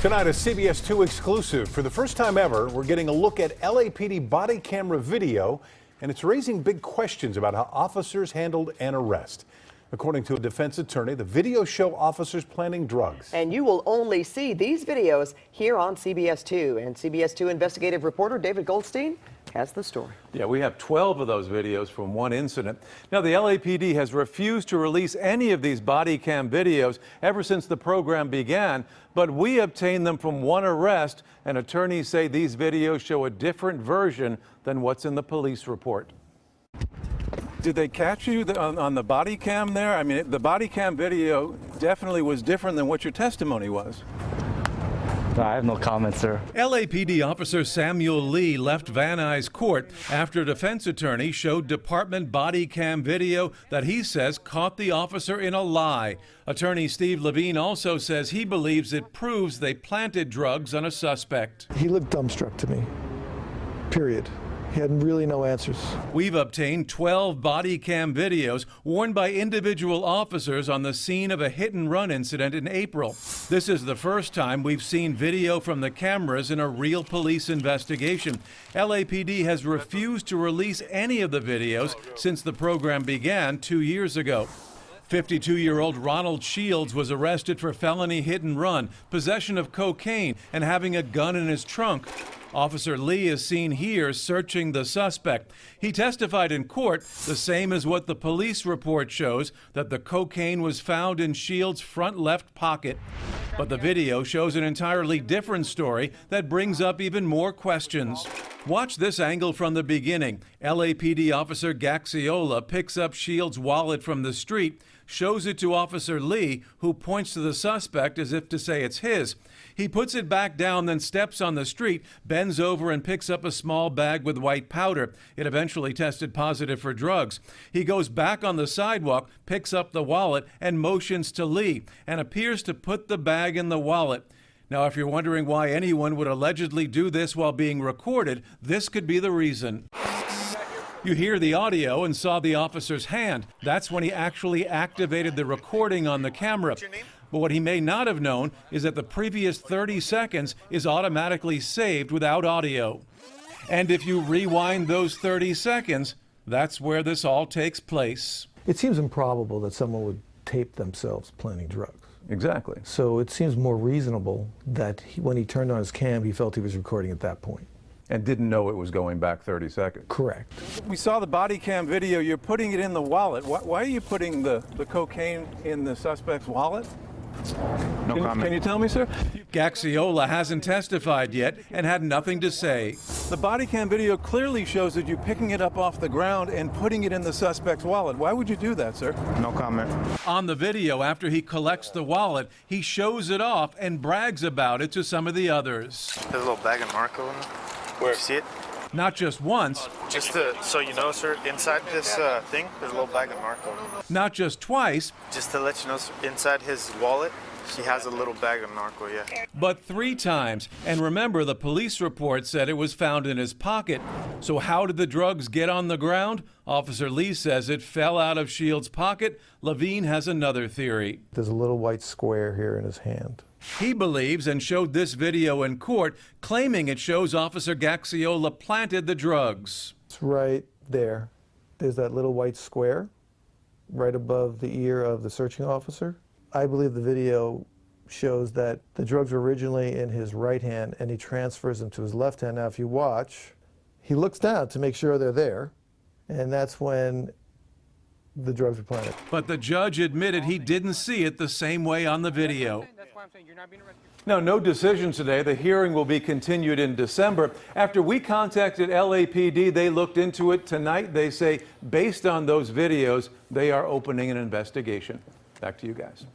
Tonight, a CBS 2 exclusive. For the first time ever, we're getting a look at LAPD body camera video, and it's raising big questions about how officers handled an arrest. According to a defense attorney, the videos show officers planning drugs. And you will only see these videos here on CBS 2. And CBS 2 investigative reporter David Goldstein has the story. Yeah, we have 12 of those videos from one incident. Now, the LAPD has refused to release any of these body cam videos ever since the program began, but we obtained them from one arrest, and attorneys say these videos show a different version than what's in the police report. Did they catch you on the body cam there? I mean, the body cam video definitely was different than what your testimony was. I have no comment, sir. LAPD officer Samuel Lee left Van Nuys court after a defense attorney showed department body cam video that he says caught the officer in a lie. Attorney Steve Levine also says he believes it proves they planted drugs on a suspect. He looked dumbstruck to me, period. He had really no answers. We've obtained 12 body cam videos worn by individual officers on the scene of a hit-and-run incident in April. This is the first time we've seen video from the cameras in a real police investigation. LAPD has refused to release any of the videos since the program began 2 years ago. 52-year-old Ronald Shields was arrested for felony hit-and-run, possession of cocaine, and having a gun in his trunk. Officer Lee is seen here searching the suspect. He testified in court, the same as what the police report shows, that the cocaine was found in Shields' front left pocket. But the video shows an entirely different story that brings up even more questions. Watch this angle from the beginning. LAPD officer Gaxiola picks up Shields' wallet from the street, shows it to Officer Lee, who points to the suspect as if to say it's his. He puts it back down, then steps on the street, bends over and picks up a small bag with white powder. It eventually tested positive for drugs. He goes back on the sidewalk, picks up the wallet, and motions to Lee, and appears to put the bag in the wallet. Now, if you're wondering why anyone would allegedly do this while being recorded, this could be the reason. You hear the audio and saw the officer's hand. That's when he actually activated the recording on the camera. But what he may not have known is that the previous 30 seconds is automatically saved without audio. And if you rewind those 30 seconds, that's where this all takes place. It seems improbable that someone would tape themselves planting drugs. Exactly. So it seems more reasonable that when he turned on his cam, he felt he was recording at that point. And didn't know it was going back 30 seconds. Correct. We saw the body cam video. You're putting it in the wallet. Why are you putting the cocaine in the suspect's wallet? No comment. Can you tell me, sir? Gaxiola hasn't testified yet and had nothing to say. The body cam video clearly shows that you're picking it up off the ground and putting it in the suspect's wallet. Why would you do that, sir? No comment. On the video, after he collects the wallet, he shows it off and brags about it to some of the others. There's a little bag of narco in it. Where? You see it? Not just once. Just so you know, sir, inside this thing, there's a little bag of narco. Not just twice. Just to let you know, sir, inside his wallet, he has a little bag of narco, yeah. But 3 times. And remember, the police report said it was found in his pocket. So how did the drugs get on the ground? Officer Lee says it fell out of Shields' pocket. Levine has another theory. There's a little white square here in his hand. He believes and showed this video in court, claiming it shows Officer Gaxiola planted the drugs. It's right there. There's that little white square right above the ear of the searching officer. I believe the video shows that the drugs were originally in his right hand and he transfers them to his left hand. Now, if you watch, he looks down to make sure they're there, and that's when the drugs were planted. But the judge admitted he didn't see it the same way on the video. Now, no decision today. The hearing will be continued in December. After we contacted LAPD, they looked into it tonight. They say, based on those videos, they are opening an investigation. Back to you guys.